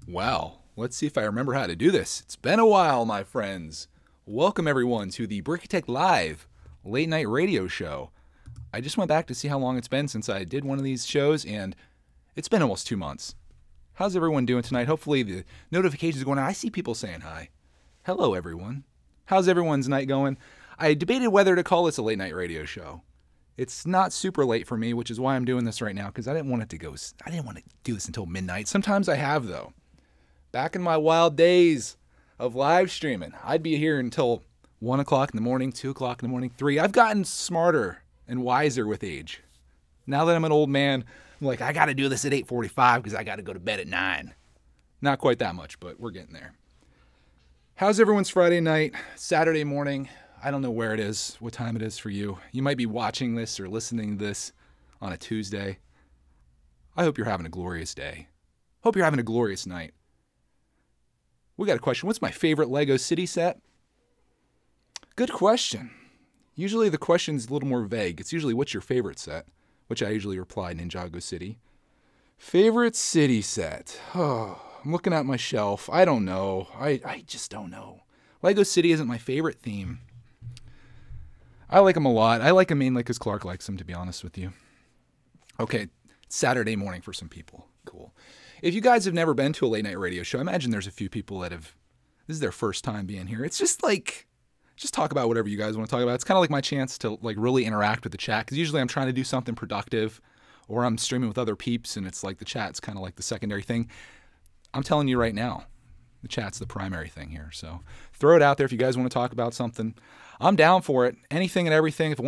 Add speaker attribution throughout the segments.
Speaker 1: Well, let's see if I remember how to do this. It's been a while, my friends. Welcome, everyone, to the Brickitect Live late night radio show. I just went back to see how long it's been since I did one of these shows, and it's been almost 2 months. How's everyone doing tonight? Hopefully the notifications are going on. I see people saying hi. Hello, everyone. How's everyone's night going? I debated whether to call this a late night radio show. It's not super late for me, which is why I'm doing this right now, because I didn't want to do this until midnight. Sometimes I have, though. Back in my wild days of live streaming, I'd be here until 1 o'clock in the morning, 2 o'clock in the morning, 3. I've gotten smarter and wiser with age. Now that I'm an old man, I'm like, I got to do this at 8:45 because I got to go to bed at 9. Not quite that much, but we're getting there. How's everyone's Friday night, Saturday morning? I don't know where it is, what time it is for you. You might be watching this or listening to this on a Tuesday. I hope you're having a glorious day. Hope you're having a glorious night. We got a question. What's my favorite Lego city set? Good question. Usually the question's a little more vague. It's usually, what's your favorite set? Which I usually reply Ninjago City. Favorite city set? Oh, I'm looking at my shelf. I don't know. I just don't know. Lego City isn't my favorite theme. I like them a lot. I like them mainly because Clark likes them, to be honest with you. Okay, it's Saturday morning for some people. Cool. If you guys have never been to a late night radio show, I imagine there's a few people that have, this is their first time being here. It's just like, just talk about whatever you guys want to talk about. It's kind of like my chance to like really interact with the chat, because usually I'm trying to do something productive, or I'm streaming with other peeps and it's like the chat's kind of like the secondary thing. I'm telling you right now, the chat's the primary thing here. So throw it out there if you guys want to talk about something. I'm down for it. Anything and everything. If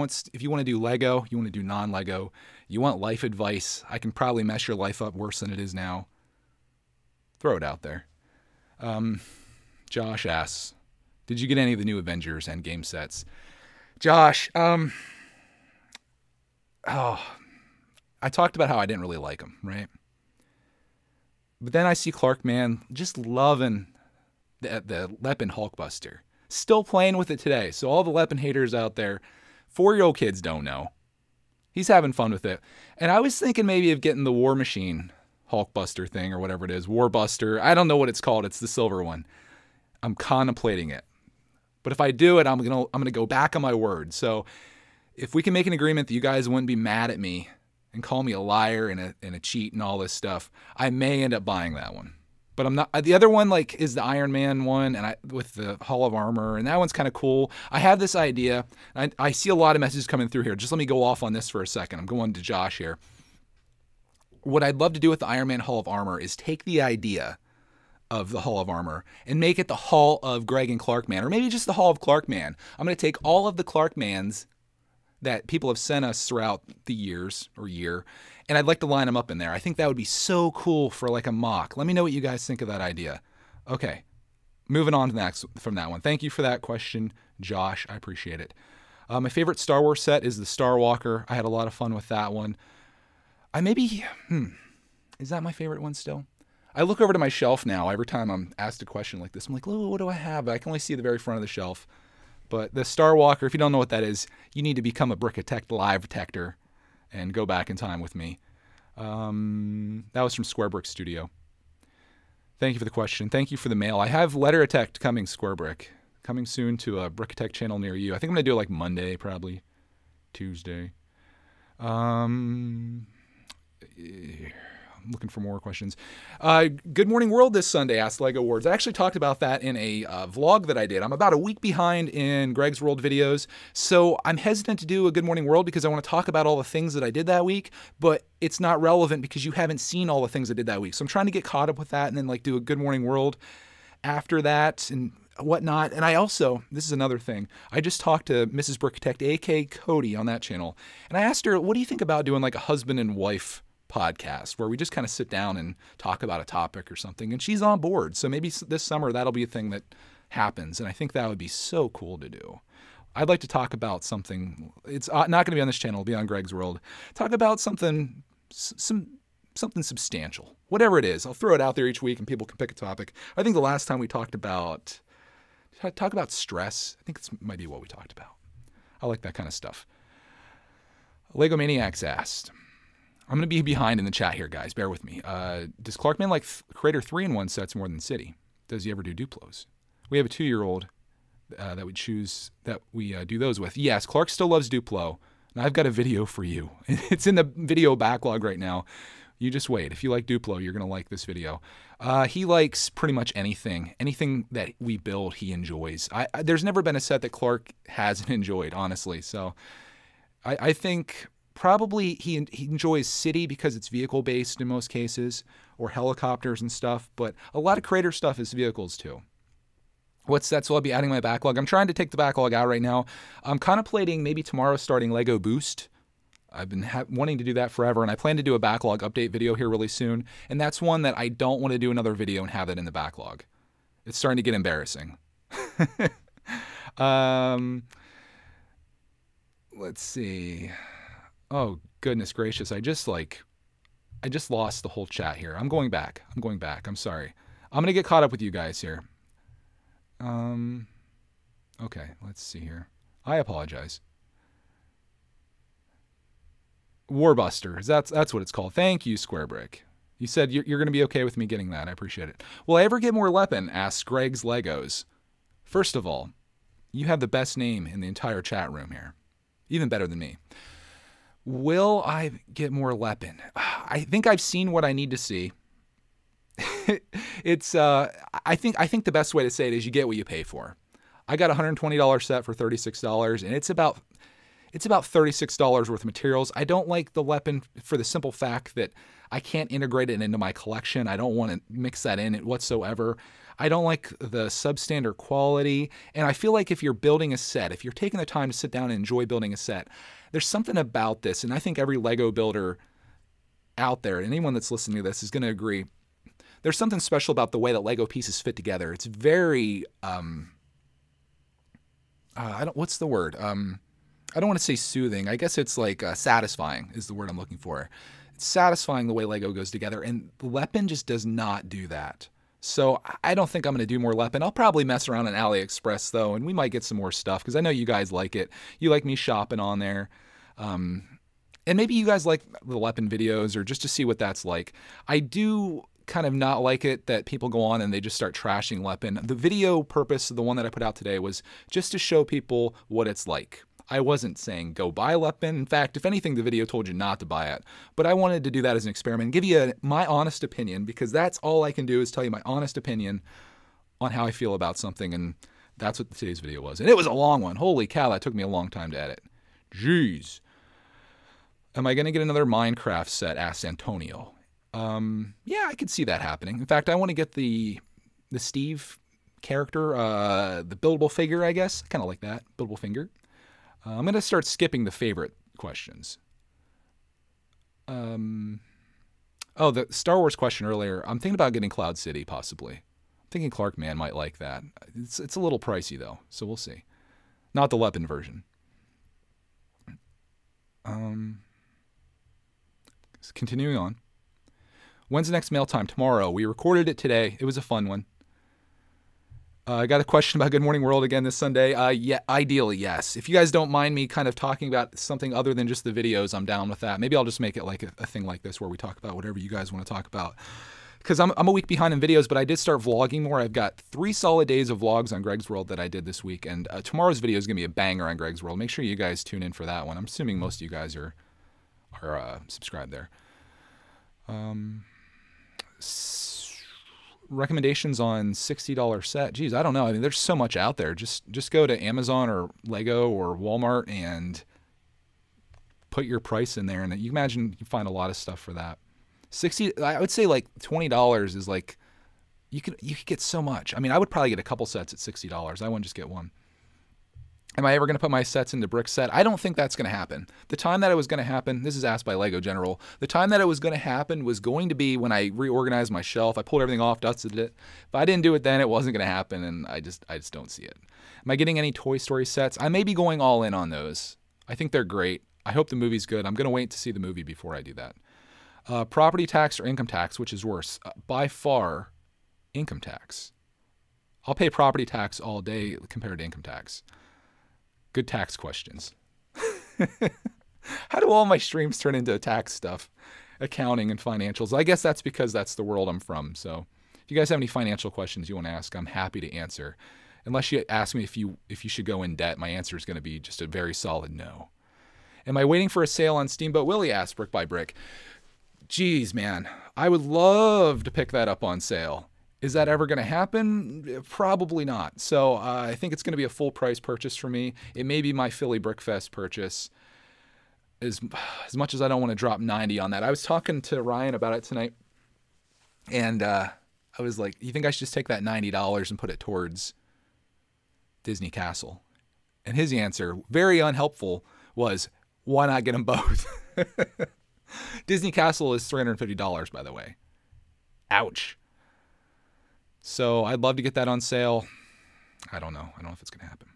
Speaker 1: you want to do Lego, you want to do non-Lego, you want life advice, I can probably mess your life up worse than it is now. Throw it out there. Josh asks, did you get any of the new Avengers Endgame sets? Josh, I talked about how I didn't really like them, right? But then I see Clark, man, just loving the Lepin Hulkbuster. Still playing with it today. So all the Lepin haters out there, 4-year-old kids don't know. He's having fun with it. And I was thinking maybe of getting the War Machine Hulkbuster thing or whatever it is. Warbuster. I don't know what it's called. It's the silver one. I'm contemplating it. But if I do it, I'm gonna go back on my word. So if we can make an agreement that you guys wouldn't be mad at me and call me a liar and a cheat and all this stuff, I may end up buying that one. But I'm not. The other one like is the Iron Man one, and with the Hall of Armor, and that one's kind of cool. I have this idea. I see a lot of messages coming through here. Just let me go off on this for a second. I'm going to Josh here. What I'd love to do with the Iron Man Hall of Armor is take the idea of the Hall of Armor and make it the Hall of Greg and Clark Man, or maybe just the Hall of Clark Man. I'm going to take all of the Clark Mans that people have sent us throughout the years or year, and I'd like to line them up in there. I think that would be so cool for like a mock. Let me know what you guys think of that idea. Okay, moving on to next from that one. Thank you for that question, Josh. I appreciate it. My favorite Star Wars set is the Star Walker. I had a lot of fun with that one. Is that my favorite one still? I look over to my shelf now every time I'm asked a question like this. I'm like, oh, what do I have? I can only see the very front of the shelf. But the Star Walker, if you don't know what that is, you need to become a Brickitect Live detector and go back in time with me. That was from Square Brick Studio. Thank you for the question. Thank you for the mail. I have Letter Detect coming, Square Brick. Coming soon to a Brickitect channel near you. I think I'm going to do it like Monday, probably. Tuesday. I'm looking for more questions. Good Morning World this Sunday, asked Lego Awards. I actually talked about that in a vlog that I did. I'm about a week behind in Greg's World videos, so I'm hesitant to do a Good Morning World because I want to talk about all the things that I did that week, but it's not relevant because you haven't seen all the things I did that week. So I'm trying to get caught up with that and then like do a Good Morning World after that and whatnot. And I also, this is another thing, I just talked to Mrs. Brickitect, a.k.a. Cody, on that channel, and I asked her, what do you think about doing like a husband and wife podcast where we just kind of sit down and talk about a topic or something? And she's on board. So maybe this summer that'll be a thing that happens. And I think that would be so cool to do. I'd like to talk about something. It's not going to be on this channel. It'll be on Greg's World. Talk about something, something substantial. Whatever it is. I'll throw it out there each week and people can pick a topic. I think the last time we talked about stress. I think it might be what we talked about. I like that kind of stuff. Lego Maniacs asked, I'm going to be behind in the chat here, guys. Bear with me. Does Clarkman like Creator 3-in-1 sets more than City? Does he ever do Duplos? We have a 2-year-old that we choose that we do those with. Yes, Clark still loves Duplo. And I've got a video for you. It's in the video backlog right now. You just wait. If you like Duplo, you're going to like this video. He likes pretty much anything. Anything that we build, he enjoys. There's never been a set that Clark hasn't enjoyed, honestly. So I think probably he enjoys City because it's vehicle-based in most cases, or helicopters and stuff. But a lot of Creator stuff is vehicles, too. What sets will I be adding my backlog? I'm trying to take the backlog out right now. I'm contemplating maybe tomorrow starting Lego Boost. I've been wanting to do that forever, and I plan to do a backlog update video here really soon. And that's one that I don't want to do another video and have it in the backlog. It's starting to get embarrassing. Let's see. Oh, goodness gracious. I just lost the whole chat here. I'm going back. I'm sorry. I'm going to get caught up with you guys here. Okay, let's see here. I apologize. Warbusters, that's what it's called. Thank you, Square Brick. You said you're going to be okay with me getting that. I appreciate it. Will I ever get more Leppin? Asks Greg's Legos. First of all, you have the best name in the entire chat room here. Even better than me. Will I get more Leppin? I think I've seen what I need to see. It's I think the best way to say it is you get what you pay for. I got a $120 set for $36, and it's about $36 worth of materials. I don't like the Leppin for the simple fact that I can't integrate it into my collection. I don't want to mix that in whatsoever. I don't like the substandard quality, and I feel like if you're building a set, if you're taking the time to sit down and enjoy building a set, there's something about this, and I think every Lego builder out there, and anyone that's listening to this is going to agree, there's something special about the way that Lego pieces fit together. It's very, what's the word? I don't want to say soothing. I guess it's like satisfying is the word I'm looking for. It's satisfying the way Lego goes together, and Leppin just does not do that. So I don't think I'm going to do more Leppin. I'll probably mess around on AliExpress, though, and we might get some more stuff, because I know you guys like it. You like me shopping on there. And maybe you guys like the Leppin videos, or just to see what that's like. I do kind of not like it that people go on and they just start trashing Leppin. The video purpose of the one that I put out today was just to show people what it's like. I wasn't saying go buy Leppin. In fact, if anything, the video told you not to buy it. But I wanted to do that as an experiment and give you my honest opinion, because that's all I can do is tell you my honest opinion on how I feel about something, and that's what today's video was. And it was a long one. Holy cow, that took me a long time to edit. Jeez. Am I going to get another Minecraft set? Asks Antonio. Yeah, I could see that happening. In fact, I want to get the Steve character, the buildable figure, I guess. I kind of like that, buildable finger. I'm going to start skipping the favorite questions. Oh, the Star Wars question earlier. I'm thinking about getting Cloud City, possibly. I'm thinking Clark Man might like that. It's a little pricey, though, so we'll see. Not the Leppin version. Continuing on. When's the next mail time? Tomorrow. We recorded it today. It was a fun one. I got a question about Good Morning World again this Sunday. Yeah, ideally, yes. If you guys don't mind me kind of talking about something other than just the videos, I'm down with that. Maybe I'll just make it like a thing like this where we talk about whatever you guys want to talk about. Because I'm a week behind in videos, but I did start vlogging more. I've got 3 solid days of vlogs on Greg's World that I did this week, and tomorrow's video is going to be a banger on Greg's World. Make sure you guys tune in for that one. I'm assuming most of you guys are subscribed there. Recommendations on $60 set. Geez, I don't know. I mean, there's so much out there. Just go to Amazon or Lego or Walmart and put your price in there, and you imagine you find a lot of stuff for that. I would say like $20 is like you could get so much. I mean, I would probably get a couple sets at $60. I wouldn't just get one. Am I ever going to put my sets into brick set? I don't think that's going to happen. The time that it was going to happen, this is asked by Lego General, the time that it was going to happen was going to be when I reorganized my shelf. I pulled everything off, dusted it. If I didn't do it then, it wasn't going to happen, and I just don't see it. Am I getting any Toy Story sets? I may be going all in on those. I think they're great. I hope the movie's good. I'm going to wait to see the movie before I do that. Property tax or income tax, which is worse? By far, income tax. I'll pay property tax all day compared to income tax. Good tax questions. How do all my streams turn into tax stuff, accounting and financials? I guess that's because that's the world I'm from. So if you guys have any financial questions you want to ask, I'm happy to answer. Unless you ask me if you should go in debt, my answer is going to be just a very solid no. Am I waiting for a sale on Steamboat Willie? Asked Brick by Brick. Geez, man, I would love to pick that up on sale. Is that ever going to happen? Probably not. So I think it's going to be a full price purchase for me. It may be my Philly Brickfest purchase. As much as I don't want to drop 90 on that. I was talking to Ryan about it tonight, and I was like, you think I should just take that $90 and put it towards Disney Castle? And his answer, very unhelpful, was, why not get them both? Disney Castle is $350, by the way. Ouch. So I'd love to get that on sale. I don't know. I don't know if it's going to happen.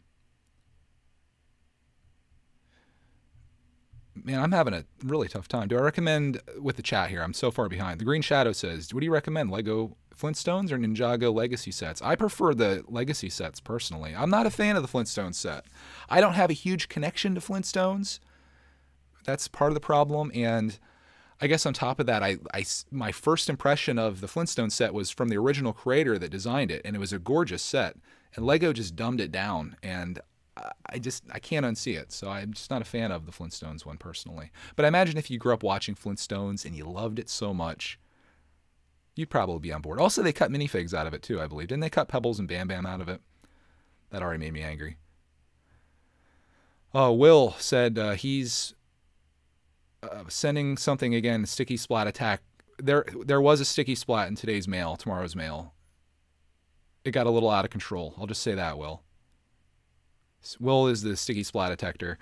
Speaker 1: Man, I'm having a really tough time. Do I recommend, with the chat here, I'm so far behind. The Green Shadow says, what do you recommend, Lego Flintstones or Ninjago Legacy sets? I prefer the Legacy sets, personally. I'm not a fan of the Flintstones set. I don't have a huge connection to Flintstones. That's part of the problem, and I guess on top of that, my first impression of the Flintstone set was from the original creator that designed it, and it was a gorgeous set. And Lego just dumbed it down, and I can't unsee it. So I'm just not a fan of the Flintstones one personally. But I imagine if you grew up watching Flintstones and you loved it so much, you'd probably be on board. Also, they cut minifigs out of it too, I believe. Didn't they cut Pebbles and Bam Bam out of it? That already made me angry. Oh, Will said he's sending something again, sticky splat attack. There was a sticky splat in tomorrow's mail. It got a little out of control. I'll just say that, Will. Will is the sticky splat detector.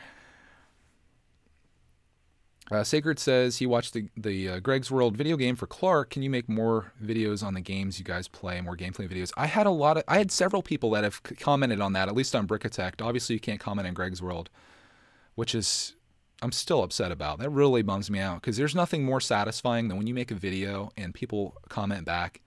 Speaker 1: Sacred says he watched the Greg's World video game for Clark. Can you make more videos on the games you guys play, more gameplay videos? I had several people that have commented on that, at least on Brickitect. Obviously, you can't comment on Greg's World, which is I'm still upset about. That really bums me out because there's nothing more satisfying than when you make a video and people comment back.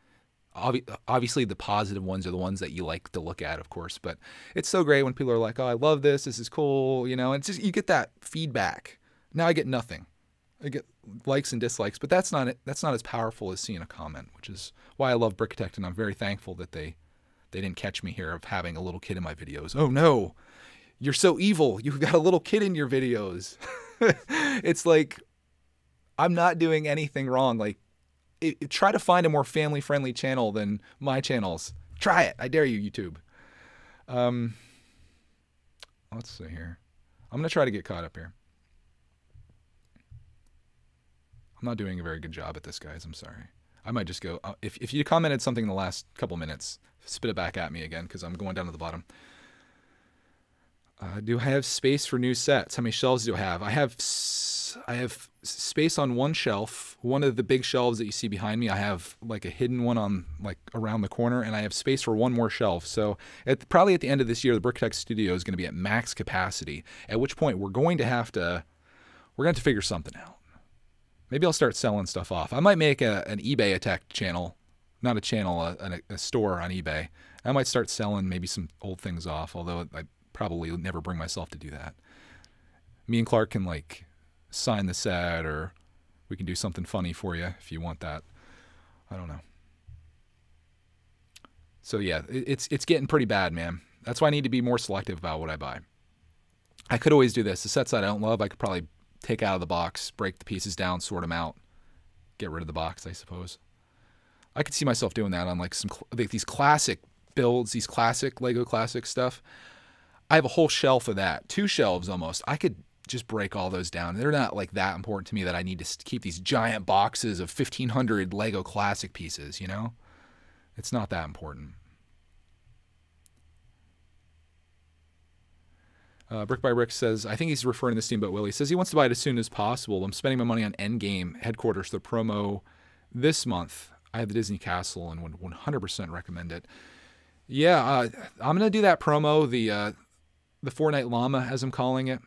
Speaker 1: Obviously, the positive ones are the ones that you like to look at, of course, but it's so great when people are like, oh, I love this. This is cool. You know, it's just, you get that feedback. Now I get nothing. I get likes and dislikes, but that's not as powerful as seeing a comment, which is why I love Brickitect, and I'm very thankful that they didn't catch me here of having a little kid in my videos. Oh no, you're so evil. You've got a little kid in your videos. It's like, I'm not doing anything wrong. Like, try to find a more family-friendly channel than my channels. Try it. I dare you, YouTube. Let's see here. I'm going to try to get caught up here. I'm not doing a very good job at this, guys. I'm sorry. I might just go, if you commented something in the last couple minutes, spit it back at me again because I'm going down to the bottom. Do I have space for new sets? How many shelves do I have? I have space on one shelf, one of the big shelves that you see behind me. I have like a hidden one on like around the corner, and I have space for one more shelf. So probably at the end of this year, the Brickitect studio is going to be at max capacity, at which point we're going to have to figure something out. Maybe I'll start selling stuff off. I might make an eBay-tect channel, not a channel, a store on eBay. I might start selling maybe some old things off, although I probably never bring myself to do that. Me and Clark can like sign the set, or we can do something funny for you if you want that. I don't know. So yeah, it's getting pretty bad, man. That's why I need to be more selective about what I buy. I could always do this. The sets that I don't love, I could probably take out of the box, break the pieces down, sort them out, get rid of the box, I suppose. I could see myself doing that on like these classic builds, these classic Lego classic stuff. I have a whole shelf of that, 2 shelves almost. I could just break all those down. They're not like that important to me that I need to keep these giant boxes of 1,500 Lego classic pieces, you know? It's not that important. Brick by Rick says, I think he's referring to Steamboat Willie. He says he wants to buy it as soon as possible. I'm spending my money on Endgame Headquarters, the promo this month. I have the Disney Castle and would 100% recommend it. Yeah, I'm going to do that promo, the Fortnite Llama, as I'm calling it.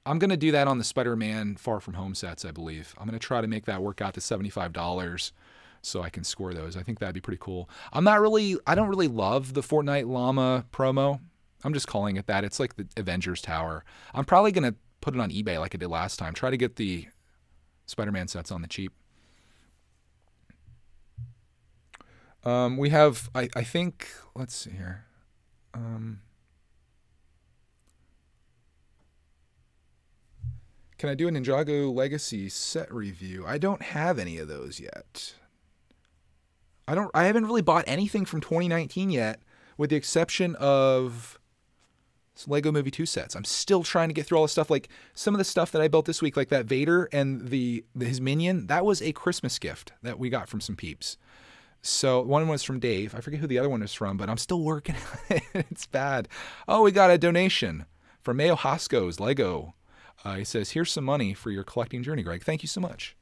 Speaker 1: I'm going to do that on the Spider-Man Far From Home sets, I believe. I'm going to try to make that work out to $75 so I can score those. I think that'd be pretty cool. I don't really love the Fortnite Llama promo. I'm just calling it that. It's like the Avengers Tower. I'm probably going to put it on eBay like I did last time. Try to get the Spider-Man sets on the cheap. We have, I think, let's see here. Can I do a Ninjago Legacy set review? I don't have any of those yet. I haven't really bought anything from 2019 yet, with the exception of Lego Movie 2 sets. I'm still trying to get through all the stuff. Like some of the stuff that I built this week, like that Vader and his minion, that was a Christmas gift that we got from some peeps. So one was from Dave. I forget who the other one is from, but I'm still working on it. It's bad. Oh, we got a donation from Mayo Hoskos Lego. He says, here's some money for your collecting journey, Greg. Thank you so much.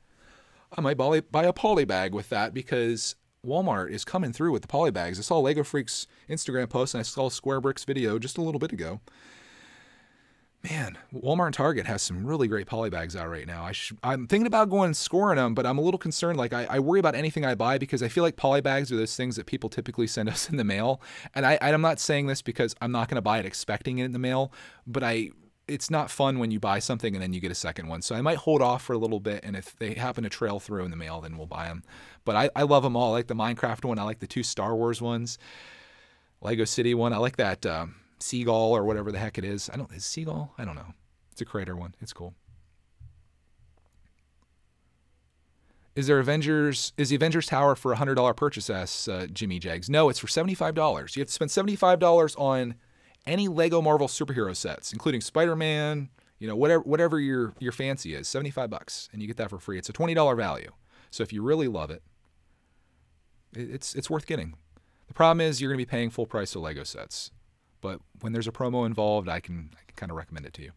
Speaker 1: I might buy a poly bag with that because Walmart is coming through with the poly bags. I saw Lego Freak's Instagram post and I saw Square Bricks video just a little bit ago. Man, Walmart and Target has some really great poly bags out right now. I'm thinking about going and scoring them, but I'm a little concerned. Like I worry about anything I buy because I feel like poly bags are those things that people typically send us in the mail. And I'm not saying this because I'm not going to buy it expecting it in the mail, but it's not fun when you buy something and then you get a second one. So I might hold off for a little bit, and if they happen to trail through in the mail, then we'll buy them. But I love them all. I like the Minecraft one. I like the 2 Star Wars ones. Lego City one. I like that Seagull or whatever the heck it is. Is Seagull? I don't know. It's a Crater one. It's cool. Is the Avengers Tower for a $100 purchase? Asks Jimmy Jags. No, it's for $75. You have to spend $75 on any Lego Marvel superhero sets, including Spider-Man, whatever your fancy is, $75, and you get that for free. It's a $20 value. So if you really love it, it's worth getting. The problem is you're going to be paying full price for Lego sets. But when there's a promo involved, I can kind of recommend it to you.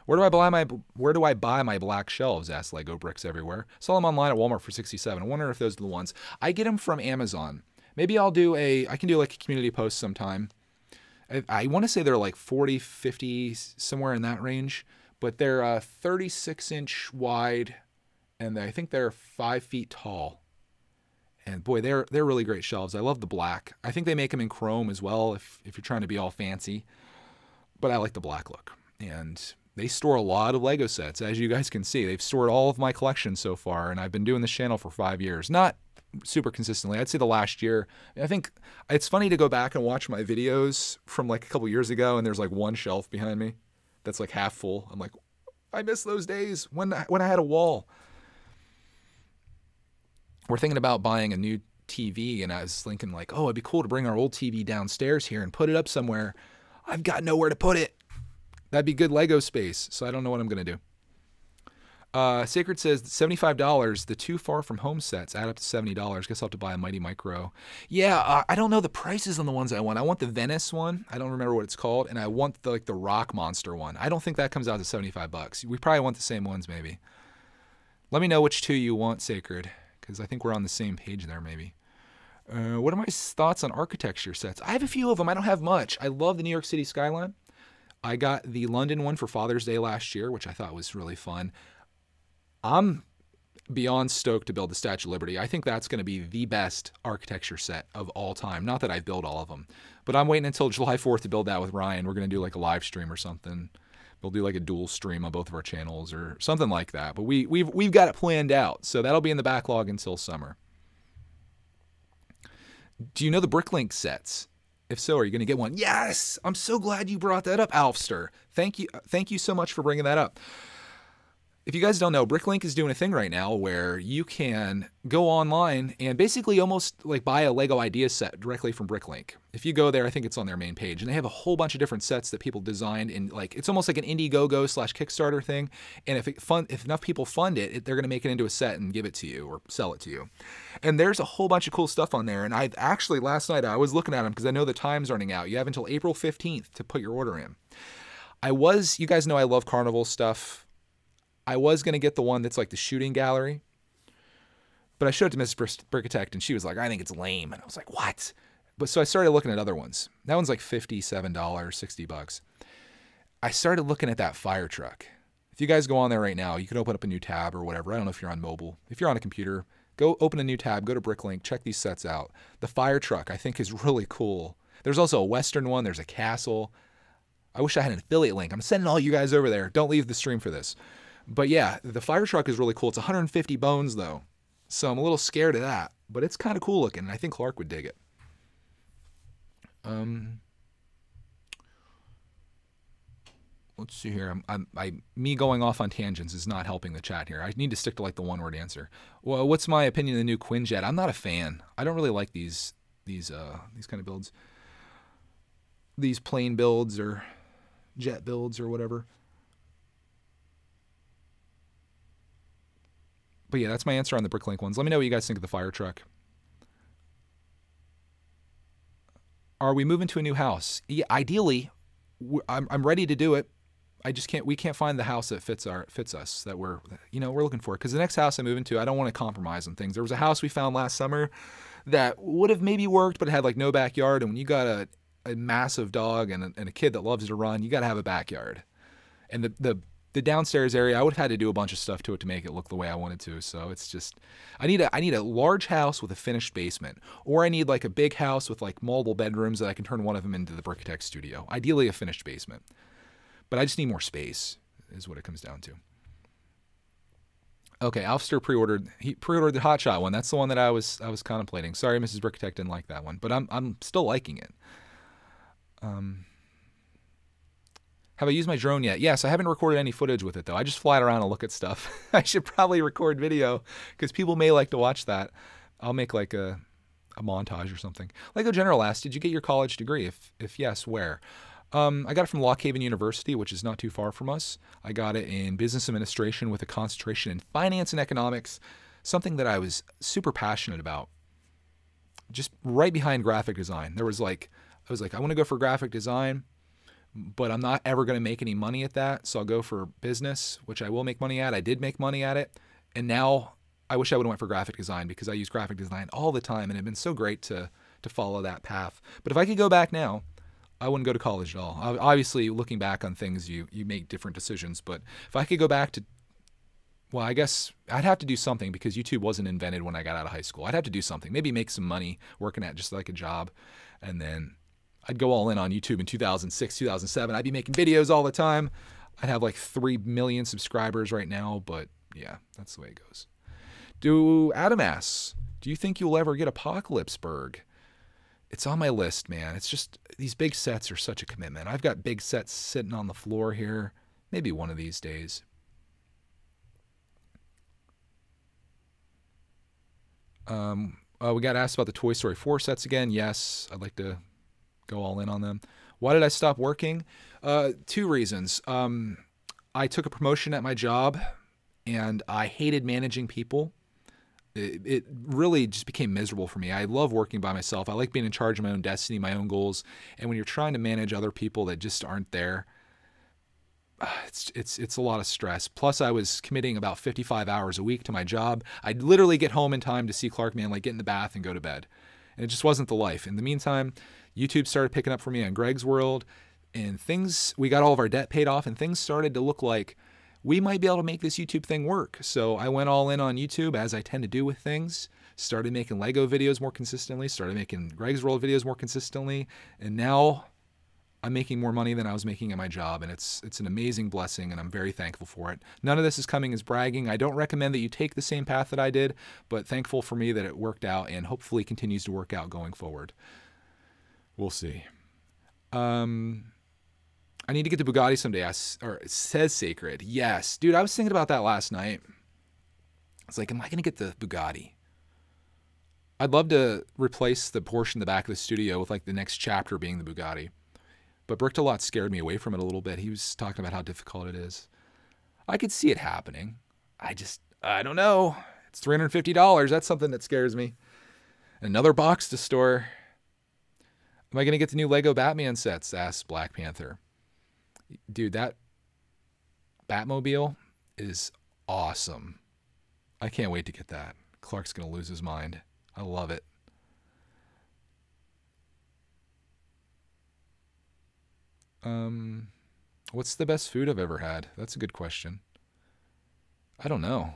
Speaker 1: Where do I buy my black shelves? Asks Lego Bricks Everywhere. Saw them online at Walmart for $67. I wonder if those are the ones. I get them from Amazon. Maybe I can do like a community post sometime. I want to say they're like 40, 50, somewhere in that range, but they're 36-inch wide, and I think they're 5 feet tall. And boy, they're really great shelves. I love the black. I think they make them in chrome as well if you're trying to be all fancy, but I like the black look. And they store a lot of Lego sets, as you guys can see. They've stored all of my collection so far, and I've been doing this channel for 5 years. Not super consistently. I'd say the last year. I think it's funny to go back and watch my videos from like a couple years ago, and there's like one shelf behind me that's like half full. I'm like, I miss those days when I had a wall. We're thinking about buying a new TV, and I was thinking like, oh, it'd be cool to bring our old TV downstairs here and put it up somewhere. I've got nowhere to put it. That'd be good Lego space, so I don't know what I'm going to do. Sacred says $75. The 2 Far From Home sets add up to $70. Guess I'll have to buy a Mighty Micro. Yeah, I don't know the prices on the ones I want. I want the Venice one. I don't remember what it's called, and I want the Rock Monster one. I don't think that comes out to $75. We probably want the same ones, maybe. Let me know which 2 you want, Sacred, because I think we're on the same page there, maybe. What are my thoughts on architecture sets? I have a few of them. I don't have much. I love the New York City skyline. I got the London one for Father's Day last year, which I thought was really fun. I'm beyond stoked to build the Statue of Liberty. I think that's going to be the best architecture set of all time. Not that I've built all of them, but I'm waiting until July 4th to build that with Ryan. We're going to do like a live stream or something. We'll do like a dual stream on both of our channels or something like that. But we've got it planned out, so that'll be in the backlog until summer. Do you know the Bricklink sets? If so, are you going to get one? Yes! I'm so glad you brought that up, Alfster. Thank you so much for bringing that up. If you guys don't know, Bricklink is doing a thing right now where you can go online and basically almost like buy a Lego idea set directly from Bricklink. If you go there, I think it's on their main page, and they have a whole bunch of different sets that people designed, and like it's almost like an Indiegogo / Kickstarter thing. And if enough people fund it, they're going to make it into a set and give it to you or sell it to you. And there's a whole bunch of cool stuff on there. And I actually last night I was looking at them because I know the time's running out. You have until April 15th to put your order in. You guys know I love carnival stuff. I was going to get the one that's like the shooting gallery, but I showed it to Mrs. Brickitect, and she was like, I think it's lame. And I was like, what? But so I started looking at other ones. That one's like $57, $60. I started looking at that fire truck. If you guys go on there right now, you can open up a new tab or whatever. I don't know if you're on mobile. If you're on a computer, go open a new tab, go to Bricklink, check these sets out. The fire truck, I think, is really cool. There's also a Western one. There's a castle. I wish I had an affiliate link. I'm sending all you guys over there. Don't leave the stream for this. But yeah, the fire truck is really cool. It's 150 bones though. So I'm a little scared of that, but it's kind of cool looking, and I think Clark would dig it. Let's see here. Me going off on tangents is not helping the chat here. I need to stick to like the one-word answer. Well, what's my opinion of the new Quinjet? I'm not a fan. I don't really like these kind of builds. These plane builds or jet builds or whatever. But yeah, that's my answer on the Bricklink ones. Let me know what you guys think of the fire truck. Are we moving to a new house? Yeah, ideally, I'm ready to do it. I just can't. We can't find the house that fits us that we're looking for. Because the next house I move into, I don't want to compromise on things. There was a house we found last summer that would have maybe worked, but it had like no backyard. And when you got a massive dog and a kid that loves to run, you got to have a backyard. And the downstairs area, I would have had to do a bunch of stuff to it to make it look the way I wanted to. So it's just, I need a large house with a finished basement, or I need like a big house with like multiple bedrooms that I can turn one of them into the Brickitect studio. Ideally a finished basement, but I just need more space is what it comes down to. Okay, Alfster pre-ordered the Hotshot one. That's the one that I was contemplating. Sorry, Mrs. Brickitect didn't like that one, but I'm still liking it. Have I used my drone yet? Yes, I haven't recorded any footage with it, though. I just fly it around and look at stuff. I should probably record video, because people may like to watch that. I'll make like a montage or something. Lego General asked, did you get your college degree? If yes, where? I got it from Lock Haven University, which is not too far from us. I got it in business administration with a concentration in finance and economics, something that I was super passionate about. Just right behind graphic design. I was like, I want to go for graphic design, but I'm not ever going to make any money at that. So I'll go for business, which I will make money at. I did make money at it. And now I wish I would have went for graphic design, because I use graphic design all the time. And it'd been so great to follow that path. But if I could go back now, I wouldn't go to college at all. Obviously, looking back on things, you make different decisions. But if I could go back to, well, I guess I'd have to do something, because YouTube wasn't invented when I got out of high school. I'd have to do something, maybe make some money working at just like a job. And then I'd go all in on YouTube in 2006, 2007. I'd be making videos all the time. I'd have like 3 million subscribers right now, but yeah, that's the way it goes. Adam asks, do you think you'll ever get Apocalypseburg? It's on my list, man. It's just, these big sets are such a commitment. I've got big sets sitting on the floor here. Maybe one of these days. We got asked about the Toy Story 4 sets again. Yes, I'd like to go all in on them. Why did I stop working? 2 reasons. I took a promotion at my job, and I hated managing people. It really just became miserable for me. I love working by myself. I like being in charge of my own destiny, my own goals. And when you're trying to manage other people that just aren't there, it's a lot of stress. Plus, I was committing about 55 hours a week to my job. I'd literally get home in time to see Clark Man, like get in the bath and go to bed. And it just wasn't the life. In the meantime, YouTube started picking up for me on Greg's World, and we got all of our debt paid off, and things started to look like we might be able to make this YouTube thing work. So I went all in on YouTube, as I tend to do with things, started making Lego videos more consistently, started making Greg's World videos more consistently, and now I'm making more money than I was making at my job, and it's an amazing blessing, and I'm very thankful for it. None of this is coming as bragging. I don't recommend that you take the same path that I did, but thankful for me that it worked out and hopefully continues to work out going forward. We'll see. I need to get the Bugatti someday. It says Sacred. Yes. Dude, I was thinking about that last night. It's like, am I going to get the Bugatti? I'd love to replace the Porsche in the back of the studio with like the next chapter being the Bugatti. But Bricktalot scared me away from it a little bit. He was talking about how difficult it is. I could see it happening. I don't know. It's $350. That's something that scares me. Another box to store. Am I going to get the new Lego Batman sets? Asks Black Panther. Dude, that Batmobile is awesome. I can't wait to get that. Clark's going to lose his mind. I love it. What's the best food I've ever had? That's a good question. I don't know.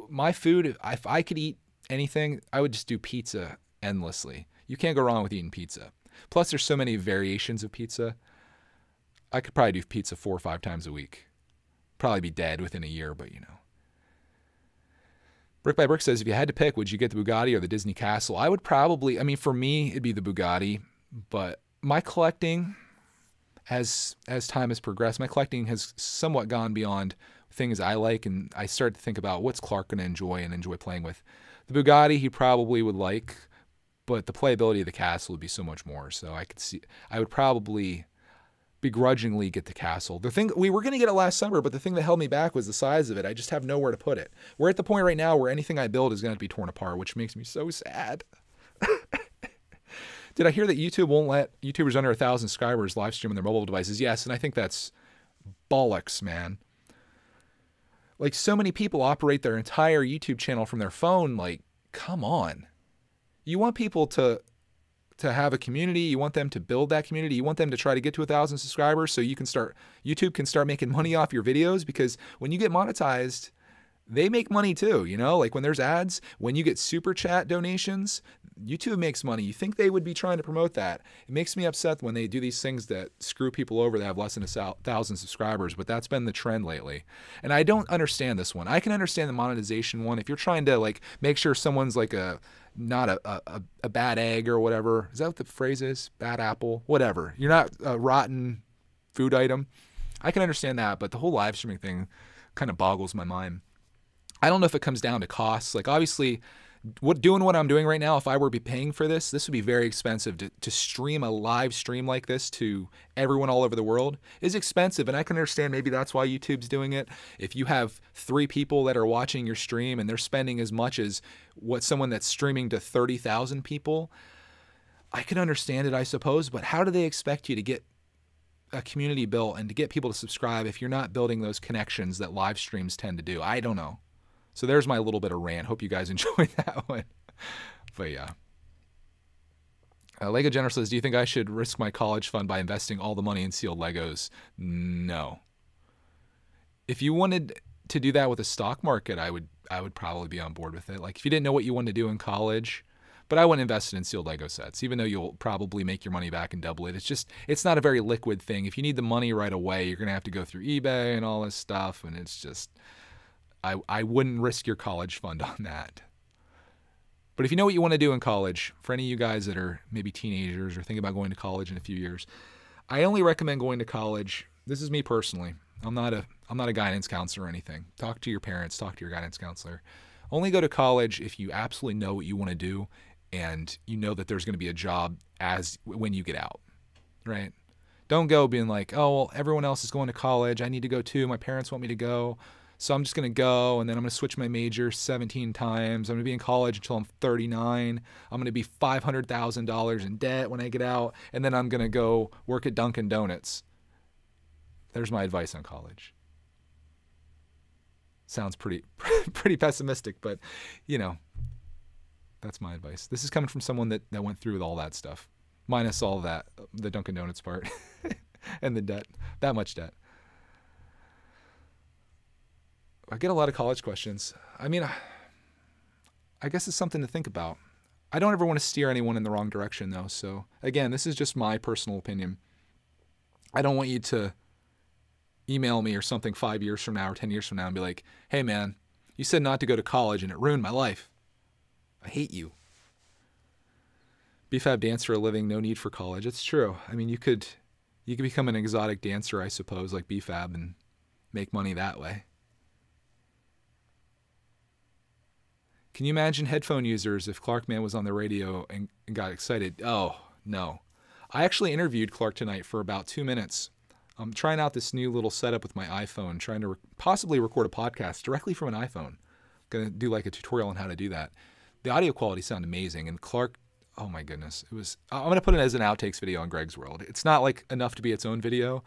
Speaker 1: My food, if I could eat anything, I would just do pizza endlessly. You can't go wrong with eating pizza. Plus, there's so many variations of pizza. I could probably do pizza 4 or 5 times a week. Probably be dead within a year, but you know. Brick by Brick says, if you had to pick, would you get the Bugatti or the Disney Castle? I would probably, I mean, for me, it'd be the Bugatti, but my collecting, as time has progressed, my collecting has somewhat gone beyond things I like, and I started to think about what's Clark going to enjoy and enjoy playing with. The Bugatti he probably would like, but the playability of the Castle would be so much more. So I would probably begrudgingly get the Castle. The thing, we were going to get it last summer, but the thing that held me back was the size of it. I just have nowhere to put it. We're at the point right now where anything I build is going to be torn apart, which makes me so sad. Did I hear that YouTube won't let YouTubers under 1,000 subscribers live stream on their mobile devices? Yes, and I think that's bollocks, man. Like, so many people operate their entire YouTube channel from their phone. Like, come on. You want people to have a community. You want them to build that community. You want them to try to get to 1,000 subscribers so YouTube can start making money off your videos, because when you get monetized, they make money too, you know? Like when there's ads, when you get super chat donations, YouTube makes money. You think they would be trying to promote that. It makes me upset when they do these things that screw people over that have less than 1,000 subscribers, but that's been the trend lately. And I don't understand this one. I can understand the monetization one. If you're trying to like make sure someone's like not a bad egg or whatever. Is that what the phrase is? Bad apple? Whatever. You're not a rotten food item. I can understand that, but the whole live streaming thing kind of boggles my mind. I don't know if it comes down to costs. Like obviously, doing what I'm doing right now, if I were to be paying for this would be very expensive. To stream a live stream like this to everyone all over the world is expensive. And I can understand maybe that's why YouTube's doing it. If you have 3 people that are watching your stream and they're spending as much as what someone that's streaming to 30,000 people, I can understand it, I suppose. But how do they expect you to get a community built and to get people to subscribe if you're not building those connections that live streams tend to do? I don't know. So there's my little bit of rant. Hope you guys enjoyed that one. But yeah. Lego General says, do you think I should risk my college fund by investing all the money in sealed Legos? No. If you wanted to do that with the stock market, I would probably be on board with it. Like if you didn't know what you wanted to do in college, but I wouldn't invest in sealed Lego sets, even though you'll probably make your money back and double it. It's not a very liquid thing. If you need the money right away, you're going to have to go through eBay and all this stuff. And it's just, I wouldn't risk your college fund on that. But if you know what you want to do in college, for any of you guys that are maybe teenagers or thinking about going to college in a few years, I only recommend going to college. This is me personally. I'm not a guidance counselor or anything. Talk to your parents, talk to your guidance counselor. Only go to college if you absolutely know what you want to do and you know that there's going to be a job when you get out, right? Don't go being like, oh, well, everyone else is going to college. I need to go too. My parents want me to go. So I'm just going to go, and then I'm going to switch my major 17 times. I'm going to be in college until I'm 39. I'm going to be $500,000 in debt when I get out, and then I'm going to go work at Dunkin' Donuts. There's my advice on college. Sounds pretty pessimistic, but, you know, that's my advice. This is coming from someone that went through with all that stuff, minus all that, the Dunkin' Donuts part and the debt, that much debt. I get a lot of college questions. I mean, I guess it's something to think about. I don't ever want to steer anyone in the wrong direction, though. So, again, this is just my personal opinion. I don't want you to email me or something 5 years from now or 10 years from now and be like, hey, man, you said not to go to college and it ruined my life. I hate you. BFAB dance for a living, no need for college. It's true. I mean, you could become an exotic dancer, I suppose, like BFAB and make money that way. Can you imagine headphone users if Clarkman was on the radio and got excited? Oh, no. I actually interviewed Clark tonight for about 2 minutes. I'm trying out this new little setup with my iPhone, trying to possibly record a podcast directly from an iPhone. Going to do like a tutorial on how to do that. The audio quality sounded amazing, and Clark, oh my goodness. I'm going to put it as an outtakes video on Greg's World. It's not like enough to be its own video,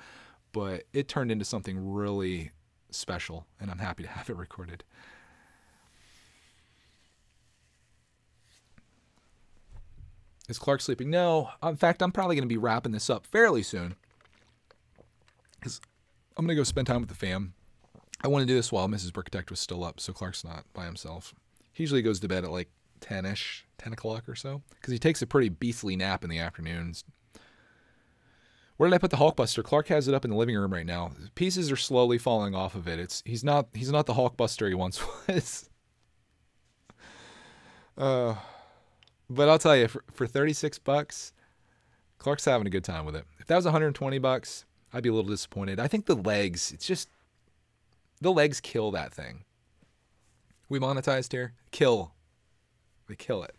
Speaker 1: but it turned into something really special, and I'm happy to have it recorded. Is Clark sleeping? No. In fact, I'm probably going to be wrapping this up fairly soon because I'm going to go spend time with the fam. I want to do this while Mrs. Brickitect was still up, so Clark's not by himself. He usually goes to bed at like 10-ish, 10 o'clock or so, because he takes a pretty beastly nap in the afternoons Where did I put the Hulkbuster? Clark has it up in the living room right now. Pieces are slowly falling off of it. He's not the Hulkbuster he once was. But I'll tell you, for 36 bucks, Clark's having a good time with it. If that was 120 bucks, I'd be a little disappointed. I think the legs, the legs kill that thing. We monetized here? They kill it.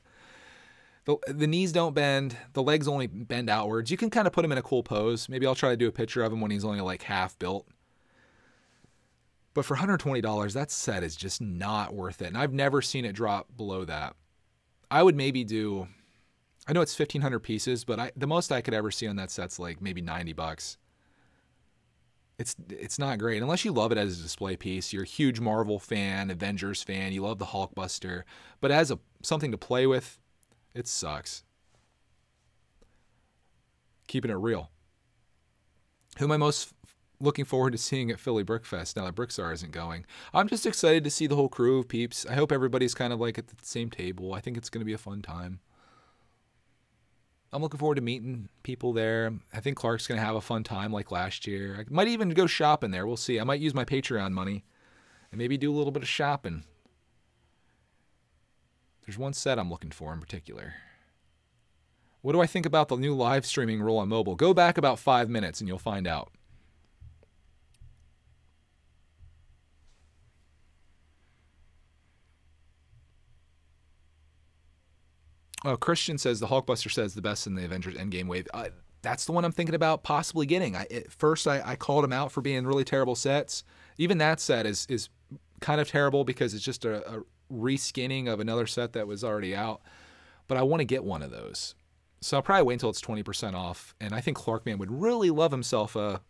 Speaker 1: The knees don't bend. The legs only bend outwards. You can kind of put him in a cool pose. Maybe I'll try to do a picture of him when he's only like half built. But for $120, that set is just not worth it. And I've never seen it drop below that. I would maybe do, I know it's 1,500 pieces, but the most I could ever see on that set's like maybe 90 bucks. It's not great. Unless you love it as a display piece. You're a huge Marvel fan, Avengers fan. You love the Hulkbuster. But as something to play with, it sucks. Keeping it real. Who am I most looking forward to seeing at Philly Brickfest now that Brickstar isn't going? I'm just excited to see the whole crew of peeps. I hope everybody's kind of like at the same table. I think it's going to be a fun time. I'm looking forward to meeting people there. I think Clark's going to have a fun time like last year. I might even go shopping there. We'll see. I might use my Patreon money and maybe do a little bit of shopping. There's one set I'm looking for in particular. What do I think about the new live streaming rule on mobile? Go back about 5 minutes and you'll find out. Oh, Christian says the Hulkbuster says the best in the Avengers Endgame wave. That's the one I'm thinking about possibly getting. At first, I called him out for being really terrible sets. Even that set is kind of terrible because it's just a reskinning of another set that was already out. But I want to get one of those. So I'll probably wait until it's 20% off. And I think Clarkman would really love himself a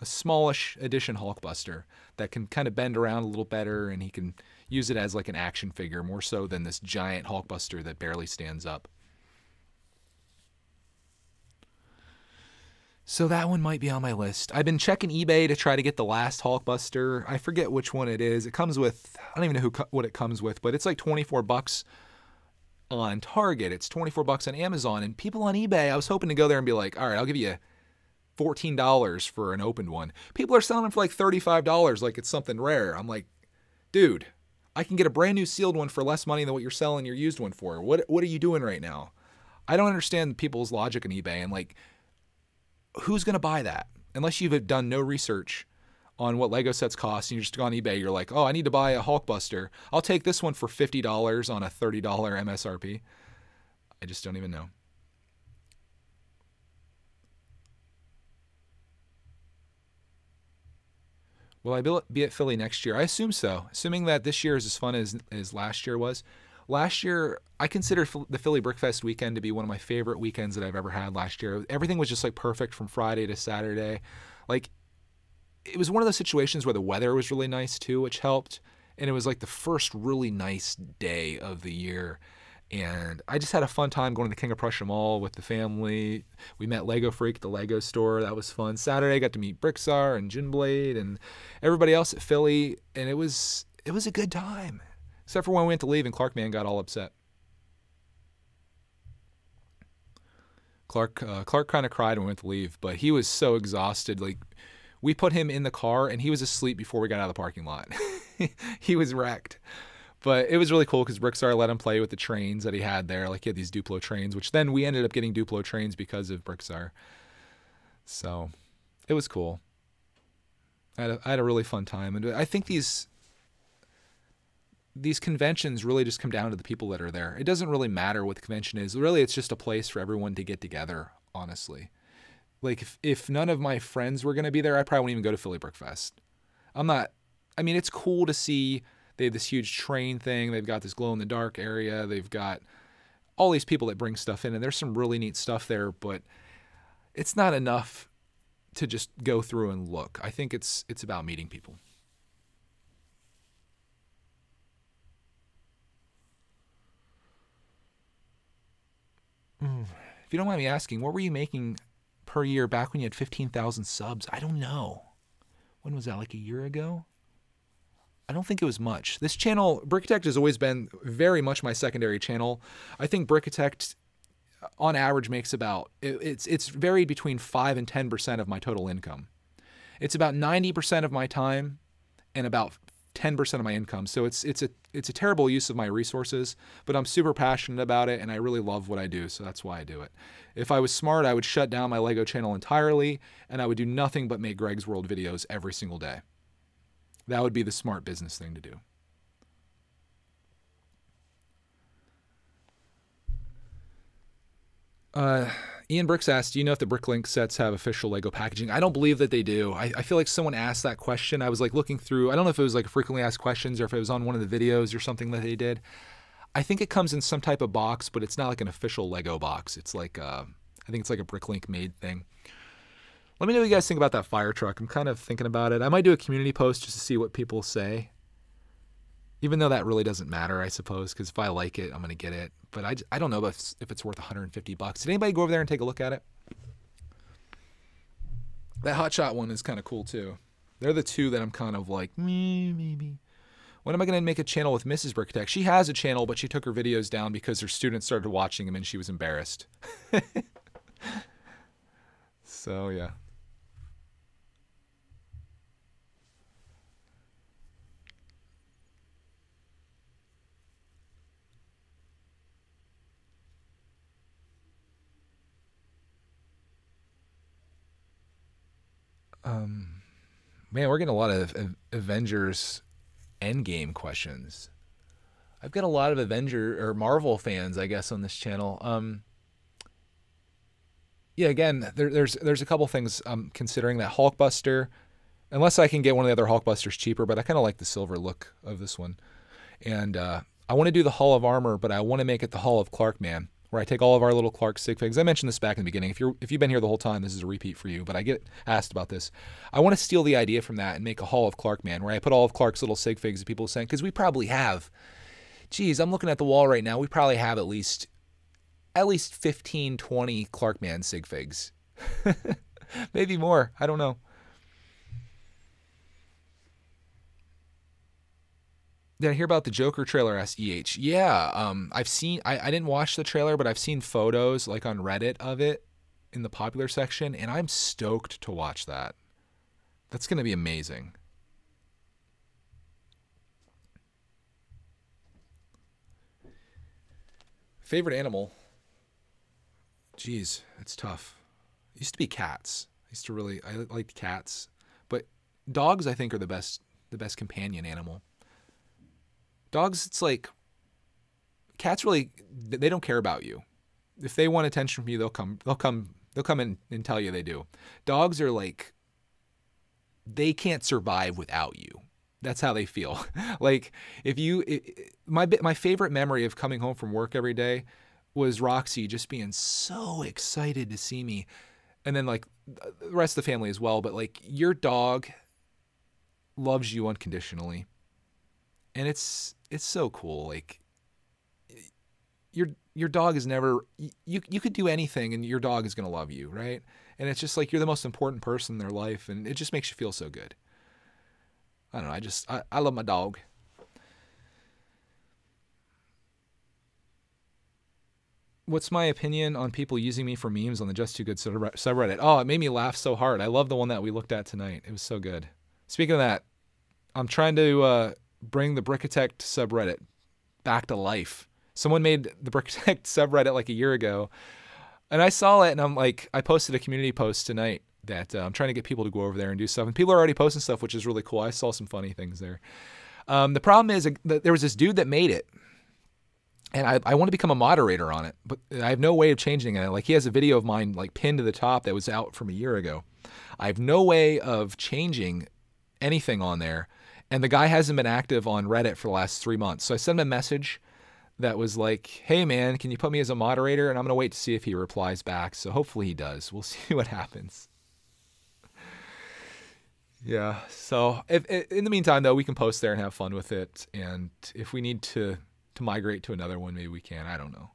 Speaker 1: smallish edition Hulkbuster that can kind of bend around a little better, and he can use it as like an action figure more so than this giant Hulkbuster that barely stands up. So that one might be on my list. I've been checking eBay to try to get the last Hulkbuster. I forget which one it is. It comes with, I don't even know what it comes with, but it's like 24 bucks on Target. It's 24 bucks on Amazon. And people on eBay, I was hoping to go there and be like, all right, I'll give you $14 for an opened one. People are selling them for like $35 like it's something rare. I'm like, dude, I can get a brand new sealed one for less money than what you're selling your used one for. What are you doing right now? I don't understand people's logic on eBay, and like, who's going to buy that? Unless you've done no research on what Lego sets cost and you just go on eBay, you're like, oh, I need to buy a Hulkbuster. I'll take this one for $50 on a $30 MSRP. I just don't even know. Will I be at Philly next year? I assume so. Assuming that this year is as fun as last year was. Last year, I consider the Philly Brickfest weekend to be one of my favorite weekends that I've ever had last year. Everything was just like perfect from Friday to Saturday. Like, it was one of those situations where the weather was really nice too, which helped. And it was like the first really nice day of the year. And I just had a fun time going to the King of Prussia Mall with the family. We met Lego Freak at the Lego store. That was fun. Saturday, I got to meet Brickstar and Ginblade and everybody else at Philly. And it was a good time. Except for when we went to leave and Clarkman got all upset. Clark kind of cried when we went to leave, but he was so exhausted. Like, we put him in the car and he was asleep before we got out of the parking lot. He was wrecked. But it was really cool because Brickstar let him play with the trains that he had there. Like, he had these Duplo trains, which then we ended up getting Duplo trains because of Brickstar. So it was cool. I had a really fun time. And I think these conventions really just come down to the people that are there. It doesn't really matter what the convention is. Really, it's just a place for everyone to get together, honestly. Like, if none of my friends were going to be there, I probably wouldn't even go to Philly Brickfest. I mean, it's cool to see they have this huge train thing. They've got this glow-in-the-dark area. They've got all these people that bring stuff in, and there's some really neat stuff there, but it's not enough to just go through and look. I think it's about meeting people. If you don't mind me asking, what were you making per year back when you had 15,000 subs? I don't know. When was that, like a year ago? I don't think it was much. This channel, Brickitect, has always been very much my secondary channel. I think Brickitect, on average makes about, it's varied between 5 and 10% of my total income. It's about 90% of my time and about 10% of my income. So it's a terrible use of my resources, but I'm super passionate about it and I really love what I do. So that's why I do it. If I was smart, I would shut down my Lego channel entirely and I would do nothing but make Greg's World videos every single day. That would be the smart business thing to do. Ian Bricks asked, do you know if the Bricklink sets have official Lego packaging? I don't believe that they do. I feel like someone asked that question. I was like looking through, I don't know if it was like frequently asked questions or if it was on one of the videos or something that they did. I think it comes in some type of box, but it's not like an official Lego box. It's like, I think it's like a Bricklink made thing. Let me know what you guys think about that fire truck. I'm kind of thinking about it. I might do a community post just to see what people say. Even though that really doesn't matter, I suppose, because if I like it, I'm going to get it. But I don't know if it's worth $150. Did anybody go over there and take a look at it? That Hotshot one is kind of cool, too. They're the two that I'm kind of like, maybe. When am I going to make a channel with Mrs. Brickitect? She has a channel, but she took her videos down because her students started watching them and she was embarrassed. So, yeah. Man, we're getting a lot of Avengers Endgame questions. I've got a lot of Marvel fans, I guess, on this channel. Yeah, again, there's a couple things I'm considering. That Hulkbuster, unless I can get one of the other Hulkbusters cheaper, but I kind of like the silver look of this one. And I want to do the Hall of Armor, but I want to make it the Hall of Clarkman, where I take all of our little Clark sig figs. I mentioned this back in the beginning. If you've been here the whole time, this is a repeat for you, but I get asked about this. I want to steal the idea from that and make a Hall of Clarkman, where I put all of Clark's little sig figs that people sent, because we probably have, geez, I'm looking at the wall right now, we probably have at least 15, 20 Clarkman sig figs. Maybe more, I don't know. Did I hear about the Joker trailer? Asked EH. Yeah, I've seen, I didn't watch the trailer, but I've seen photos like on Reddit of it in the popular section, and I'm stoked to watch that. That's going to be amazing. Favorite animal? Jeez, it's tough. It used to be cats. I liked cats, but dogs I think are the best companion animal. Dogs, it's like, cats really, they don't care about you. If they want attention from you, they'll come in and tell you they do. Dogs are like, they can't survive without you. That's how they feel. Like, my favorite memory of coming home from work every day was Roxy just being so excited to see me. And then like the rest of the family as well. But like, your dog loves you unconditionally. And it's so cool. Like, your dog is never, you could do anything and your dog is going to love you, right? And it's just like you're the most important person in their life, and it just makes you feel so good. I don't know, I love my dog. What's my opinion on people using me for memes on the Just Too Good subreddit? Oh, it made me laugh so hard. I love the one that we looked at tonight. It was so good. Speaking of that, I'm trying to bring the brickitect subreddit back to life. Someone made the brickitect subreddit like a year ago, and I saw it, and I'm like, I posted a community post tonight that I'm trying to get people to go over there and do stuff, and people are already posting stuff, which is really cool. I saw some funny things there. The problem is that there was this dude that made it, and I want to become a moderator on it, but I have no way of changing it. Like, he has a video of mine like pinned to the top that was out from a year ago. I have no way of changing anything on there. And the guy hasn't been active on Reddit for the last 3 months. So I sent him a message that was like, hey, man, can you put me as a moderator? And I'm going to wait to see if he replies back. So hopefully he does. We'll see what happens. Yeah. So in the meantime, though, we can post there and have fun with it. And if we need to migrate to another one, maybe we can. I don't know.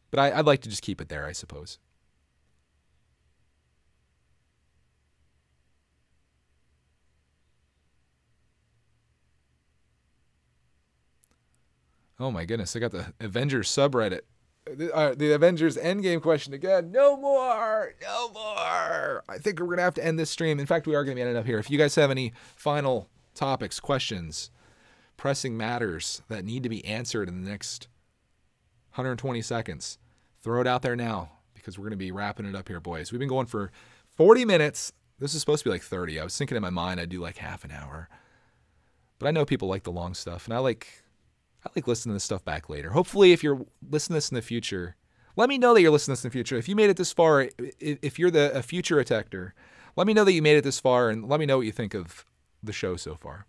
Speaker 1: But I'd like to just keep it there, I suppose. Oh my goodness, I got the Avengers subreddit The Avengers Endgame question again. No more. No more. I think we're going to have to end this stream. In fact, we are going to be ending up here. If you guys have any final topics, questions, pressing matters that need to be answered in the next 120 seconds, throw it out there now because we're going to be wrapping it up here, boys. We've been going for 40 minutes. This is supposed to be like 30. I was thinking in my mind I'd do like half an hour. But I know people like the long stuff, and I like listening to this stuff back later. Hopefully, if you're listening to this in the future, let me know that you're listening to this in the future. If you made it this far, if you're a future detector, let me know that you made it this far, and let me know what you think of the show so far.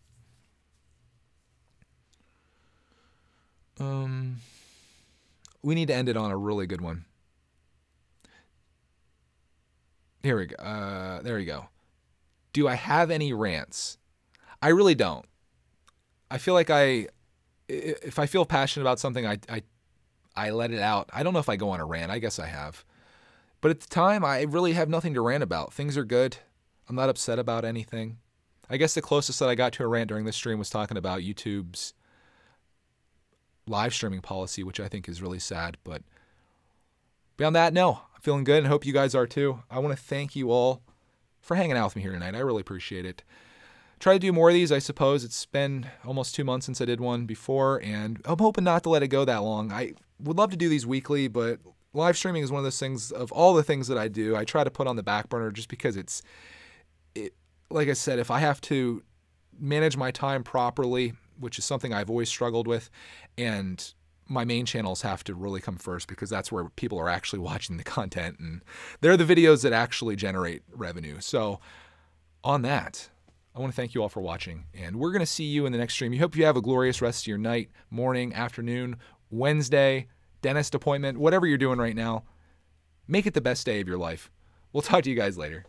Speaker 1: We need to end it on a really good one. Here we go. There we go. Do I have any rants? I really don't. I feel like if I feel passionate about something, I let it out. I don't know if I go on a rant. I guess I have. But at the time, I really have nothing to rant about. Things are good. I'm not upset about anything. I guess the closest that I got to a rant during this stream was talking about YouTube's live streaming policy, which I think is really sad. But beyond that, no. I'm feeling good and hope you guys are too. I want to thank you all for hanging out with me here tonight. I really appreciate it. Try to do more of these, I suppose. It's been almost 2 months since I did one before, and I'm hoping not to let it go that long. I would love to do these weekly, but live streaming is one of those things, of all the things that I do, I try to put on the back burner just because it, like I said, if I have to manage my time properly, which is something I've always struggled with, and my main channels have to really come first because that's where people are actually watching the content, and they're the videos that actually generate revenue. So on that, I want to thank you all for watching, and we're going to see you in the next stream. We hope you have a glorious rest of your night, morning, afternoon, Wednesday, dentist appointment, whatever you're doing right now. Make it the best day of your life. We'll talk to you guys later.